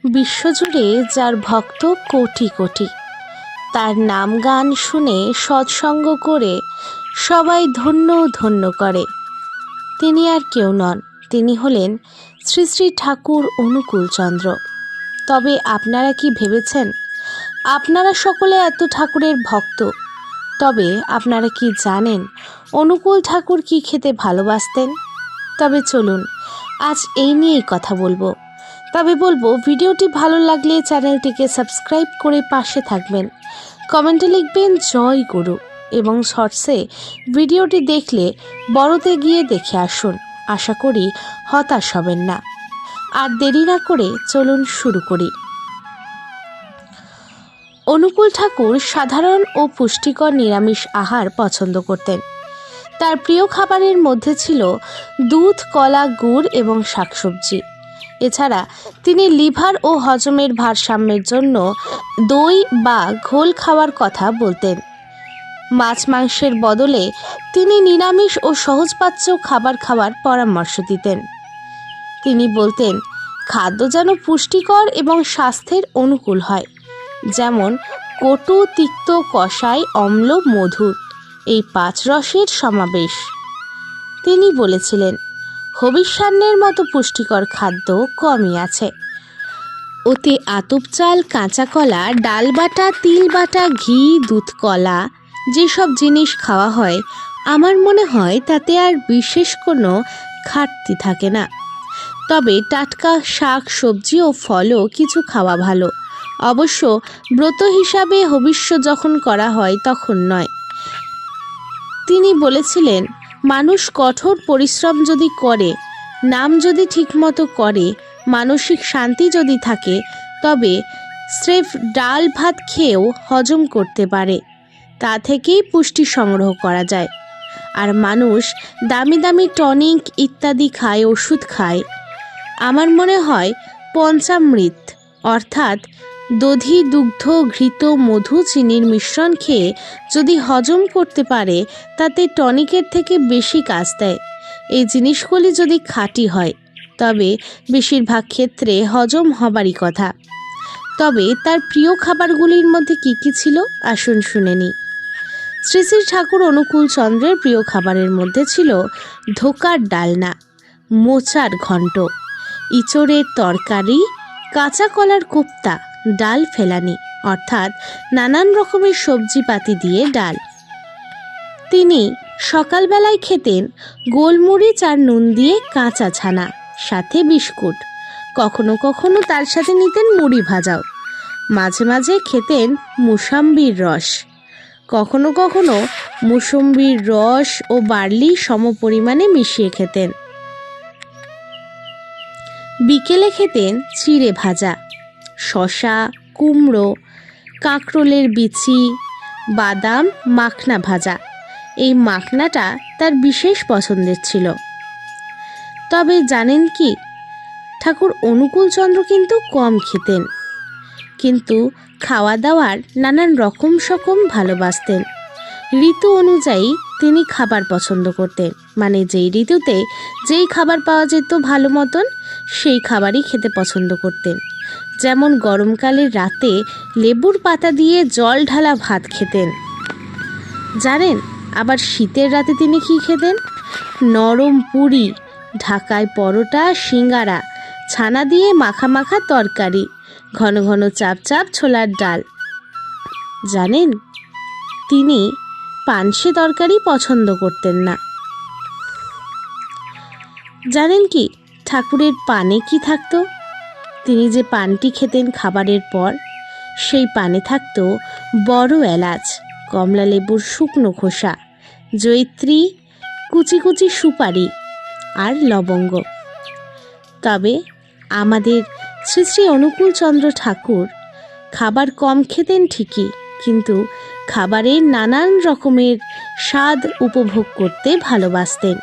বিশ্বজুড়ে যার ভক্ত কোটি কোটি, তার নাম গান শুনে সৎসঙ্গ করে সবাই ধন্য ধন্য করে। তিনি আর কেউ নন, তিনি হলেন শ্রী শ্রী ঠাকুর অনুকূলচন্দ্র। তবে আপনারা কি ভেবেছেন আপনারা সকলে এত ঠাকুরের ভক্ত? তবে আপনারা কি জানেন অনুকূল ঠাকুর কি খেতে ভালোবাসতেন? তবে চলুন আজ এই নিয়েই কথা বলবো। তবে বলবো, ভিডিওটি ভালো লাগলে চ্যানেলটিকে সাবস্ক্রাইব করে পাশে থাকবেন, কমেন্টে লিখবেন জয় গুরু, এবং শর্টসে ভিডিওটি দেখলে বড়তে গিয়ে দেখে আসুন। আশা করি হতাশ হবেন না। আর দেরি না করে চলুন শুরু করি। অনুকূল ঠাকুর সাধারণ ও পুষ্টিকর নিরামিষ আহার পছন্দ করতেন। তার প্রিয় খাবারের মধ্যে ছিল দুধ, কলা, গুড় এবং শাকসবজি। এছাড়া তিনি লিভার ও হজমের ভারসাম্যের জন্য দই বা ঘোল খাওয়ার কথা বলতেন। মাছ মাংসের বদলে তিনি নিরামিষ ও সহজপাচ্য খাবার খাওয়ার পরামর্শ দিতেন। তিনি বলতেন, খাদ্য যেন পুষ্টিকর এবং স্বাস্থ্যের অনুকূল হয়, যেমন কটু, তিক্ত, কষায়, অম্ল, মধুর, এই 5 রসের সমাবেশ। তিনি বলেছিলেন, হবিষ্যান্নের মতো পুষ্টিকর খাদ্য কমই আছে। ওতে আতপ চাল, কাঁচা কলা, ডাল বাটা, তিল বাটা, ঘি, দুধ, কলা যেসব জিনিস খাওয়া হয়, আমার মনে হয় তাতে আর বিশেষ কোনো ঘাটতি থাকে না। তবে টাটকা শাক, সবজি ও ফলও কিছু খাওয়া ভালো, অবশ্য ব্রত হিসাবে হবিষ্য যখন করা হয় তখন নয়। তিনি বলেছিলেন, মানুষ কঠোর পরিশ্রম যদি করে, নাম যদি ঠিকমতো করে, মানসিক শান্তি যদি থাকে, তবে স্রেফ ডাল ভাত খেয়েও হজম করতে পারে। তা থেকেই পুষ্টি সংগ্রহ করা যায়। আর মানুষ দামি দামি টনিক ইত্যাদি খায়, ওষুধ খায়। আমার মনে হয় পঞ্চামৃত অর্থাৎ দধি, দুগ্ধ, ঘৃত, মধু, চিনির মিশ্রণ খেয়ে যদি হজম করতে পারে, তাতে টনিকের থেকে বেশি কাজ দেয়। এই জিনিসগুলি যদি খাঁটি হয়, তবে বেশিরভাগ ক্ষেত্রে হজম হবারই কথা। তবে তার প্রিয় খাবারগুলির মধ্যে কি কি ছিল, আসুন শুনে নিই। শ্রী শ্রী ঠাকুর অনুকূলচন্দ্রের প্রিয় খাবারের মধ্যে ছিল ধোকার ডালনা, মোচার ঘণ্ট, ইঁচড়ের তরকারি, কাঁচা কলার কোপ্তা, ডাল ফেলানি অর্থাৎ নানান রকমের সবজিপাতি দিয়ে ডাল। তিনি সকালবেলায় খেতেন গোলমরিচ আর নুন দিয়ে কাঁচা ছানা, সাথে বিস্কুট। কখনো কখনো তার সাথে নিতেন মুড়ি ভাজাও। মাঝে মাঝে খেতেন মুসাম্বির রস। কখনো কখনো মুসম্বির রস ও বার্লি সমপরিমাণে মিশিয়ে খেতেন। বিকেলে খেতেন চিড়ে ভাজা, শসা, কুমড়ো, কাঁকরোলের বিচি, বাদাম, মাখনা ভাজা। এই মাখনাটা তার বিশেষ পছন্দের ছিল। তবে জানেন কি, ঠাকুর অনুকূলচন্দ্র কিন্তু কম খেতেন, কিন্তু খাওয়া দাওয়ার নানান রকম সকম ভালোবাসতেন। ঋতু অনুযায়ী তিনি খাবার পছন্দ করতেন, মানে যেই ঋতুতে যেই খাবার পাওয়া যেত ভালো মতন, সেই খাবারই খেতে পছন্দ করতেন। যেমন গরমকালের রাতে লেবুর পাতা দিয়ে জল ঢালা ভাত খেতেন। জানেন আবার শীতের রাতে তিনি কি খেতেন? নরম পুরি, ঢাকায় পরোটা, সিঙ্গারা, ছানা দিয়ে মাখা মাখা তরকারি, ঘন ঘন চাপ চাপ ছোলার ডাল। জানেন তিনি পানসে তরকারি পছন্দ করতেন না। জানেন কি ঠাকুরের পানে কি থাকতো? তিনি যে পানটি খেতেন খাবারের পর, সেই পানে থাকতো বড় এলাচ, কমলা লেবুর শুকনো খোসা, জয়িত্রী, কুচি কুচি সুপারি আর লবঙ্গ। তবে আমাদের শ্রী শ্রী অনুকূলচন্দ্র ঠাকুর খাবার কম খেতেন ঠিকই, কিন্তু খাবারের নানান রকমের স্বাদ উপভোগ করতে ভালোবাসতেন।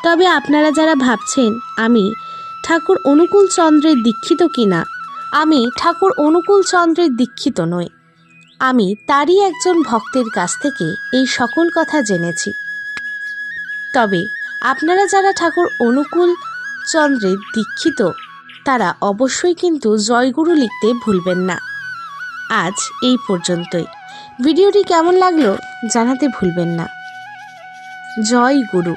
তবে আপনারা যারা ভাবছেন আমি ঠাকুর অনুকূলচন্দ্রের দীক্ষিত কিনা, আমি ঠাকুর অনুকূলচন্দ্রের দীক্ষিত নই। আমি তারই একজন ভক্তের কাছ থেকে এই সকল কথা জেনেছি। তবে আপনারা যারা ঠাকুর অনুকূলচন্দ্রের দীক্ষিত, তারা অবশ্যই কিন্তু জয়গুরু লিখতে ভুলবেন না। আজ এই পর্যন্তই। ভিডিওটি কেমন লাগলো জানাতে ভুলবেন না। জয় গুরু।